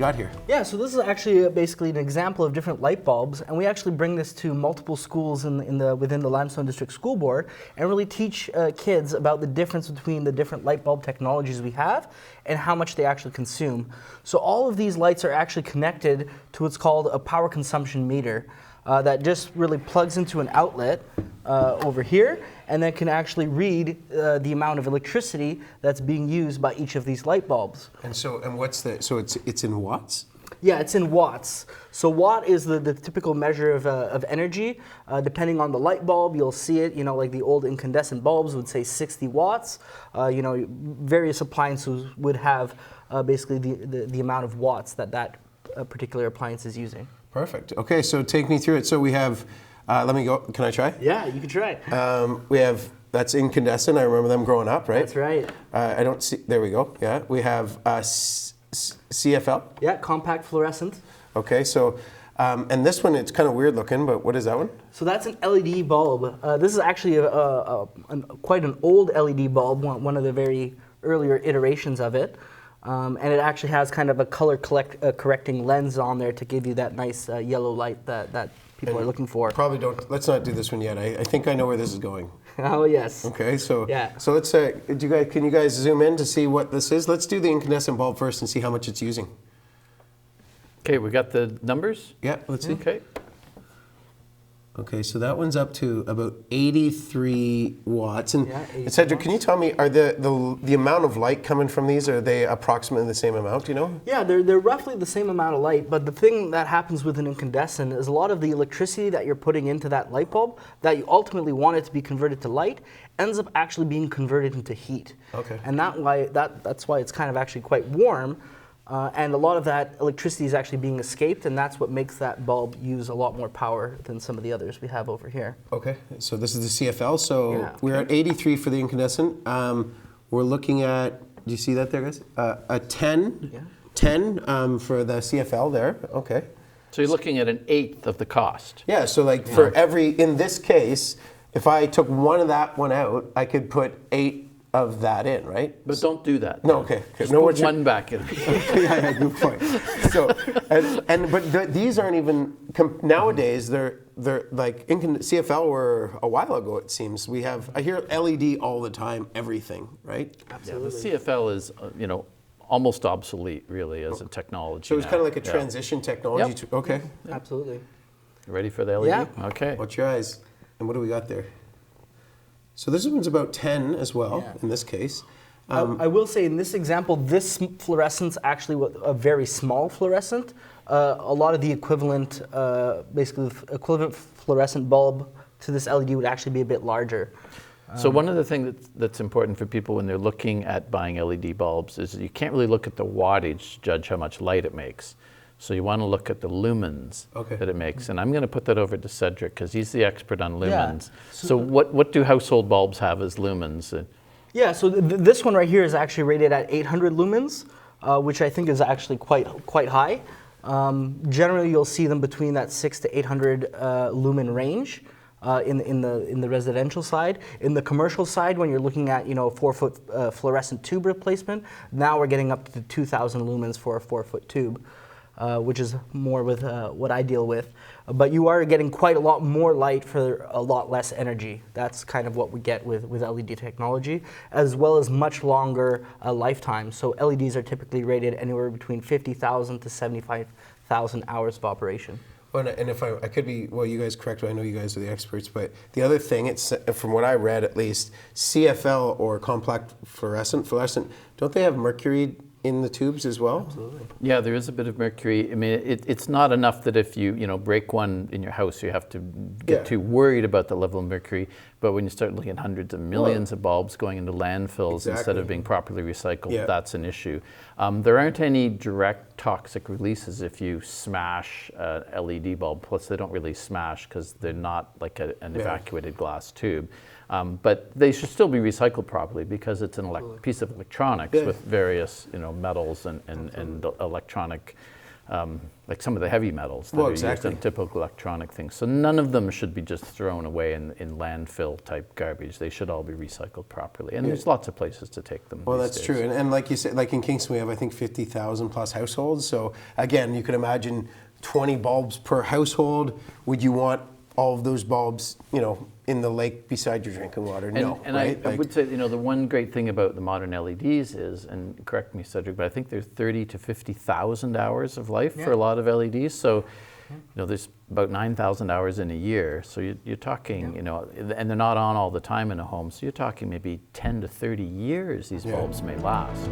got here? Yeah, so this is actually basically an example of different light bulbs, and we actually bring this to multiple schools within the Limestone District School Board and really teach kids about the difference between the different light bulb technologies we have and how much they actually consume. So all of these lights are actually connected to what's called a power consumption meter. That just really plugs into an outlet over here, and then can actually read the amount of electricity that's being used by each of these light bulbs. And what's it's in watts? Yeah, it's in watts. So watt is the typical measure of energy. Depending on the light bulb, you'll see it, like the old incandescent bulbs would say 60 watts. Various appliances would have basically the amount of watts that particular appliance is using. Perfect. Okay, so take me through it. So we have, let me go, can I try? Yeah, you can try. We have, that's incandescent. I remember them growing up, right? That's right. I don't see, there we go. Yeah, we have CFL. Yeah, compact fluorescent. Okay, so, and this one, it's kind of weird looking, but what is that one? So that's an LED bulb. This is actually quite an old LED bulb, one of the very earlier iterations of it. And it actually has kind of a color correcting lens on there to give you that nice yellow light that people are looking for. Probably don't, let's not do this one yet. I think I know where this is going. Oh, yes. Okay, so yeah. So let's, can you guys zoom in to see what this is? Let's do the incandescent bulb first and see how much it's using. Okay, we got the numbers? Yeah, let's see. Okay. Okay, so that one's up to about 83 watts. And yeah, 83 Cedric, watts. can you tell me, are the amount of light coming from these, are they approximately the same amount, do you know? Yeah, they're roughly the same amount of light, but the thing that happens with an incandescent is a lot of the electricity that you're putting into that light bulb that you ultimately want it to be converted to light ends up actually being converted into heat. Okay. And that's why it's kind of actually quite warm. And a lot of that electricity is actually being escaped, and that's what makes that bulb use a lot more power than some of the others we have over here. Okay, so this is the CFL. So Yeah. we're at 83 for the incandescent. We're looking at, do you see that there, guys? A 10, Yeah. 10 for the CFL there. Okay. So you're looking at an eighth of the cost. Yeah, so like for in this case, if I took one of that one out, I could put 8 of that in, right? But don't do that. No, okay. Just No, put one back in. yeah, good point. So, but these aren't even nowadays. They're like CFL were a while ago. It seems I hear LED all the time. Everything, right? Absolutely. Yeah, the CFL is almost obsolete really as a technology. So it's now. kind of like a Yeah. transition technology. Yep. Okay. Absolutely. You ready for the LED? Yeah. Okay. Watch your eyes. And what do we got there? So this one's about 10 as well, Yeah. in this case. I will say in this example, this fluorescent's actually a very small fluorescent. A lot of the equivalent, basically the equivalent fluorescent bulb to this LED would actually be a bit larger. So one of the things that's important for people when they're looking at buying LED bulbs is you can't really look at the wattage to judge how much light it makes. So you want to look at the lumens that it makes. And I'm going to put that over to Cedric because he's the expert on lumens. Yeah. So what do household bulbs have as lumens? Yeah, so this one right here is actually rated at 800 lumens, which I think is actually quite high. Generally, you'll see them between that 600 to 800 lumen range. In the residential side. In the commercial side, when you're looking at a 4-foot fluorescent tube replacement, now we're getting up to 2,000 lumens for a 4-foot tube, which is more with what I deal with. But you are getting quite a lot more light for a lot less energy. That's kind of what we get with LED technology, as well as much longer lifetime. So LEDs are typically rated anywhere between 50,000 to 75,000 hours of operation. Well, and if I could be, well, you guys correct me, I know you guys are the experts, but the other thing, it's from what I read at least, CFL or compact fluorescent, don't they have mercury in the tubes as well? Absolutely. Yeah, there is a bit of mercury. I mean, it's not enough that if you break one in your house, you have to get too worried about the level of mercury. But when you start looking at hundreds of millions of bulbs going into landfills instead of being properly recycled, that's an issue. There aren't any direct toxic releases if you smash an LED bulb. Plus, they don't really smash because they're not like an evacuated glass tube. But they should still be recycled properly because it's an piece of electronics with various metals and electronic like some of the heavy metals that Well, are exactly. used in typical electronic things. So none of them should be just thrown away in landfill type garbage. They should all be recycled properly. And there's lots of places to take them. Well, these that's days. true. And like you said, like in Kingston, we have, I think, 50,000 plus households. So again, you can imagine 20 bulbs per household. Would you want all of those bulbs, in the lake beside your drinking water? No, And right? I would say, the one great thing about the modern LEDs is, and correct me, Cedric, but I think there's 30 to 50,000 hours of life for a lot of LEDs. So, there's about 9,000 hours in a year. So you're talking, and they're not on all the time in a home. So you're talking maybe 10 to 30 years these bulbs may last.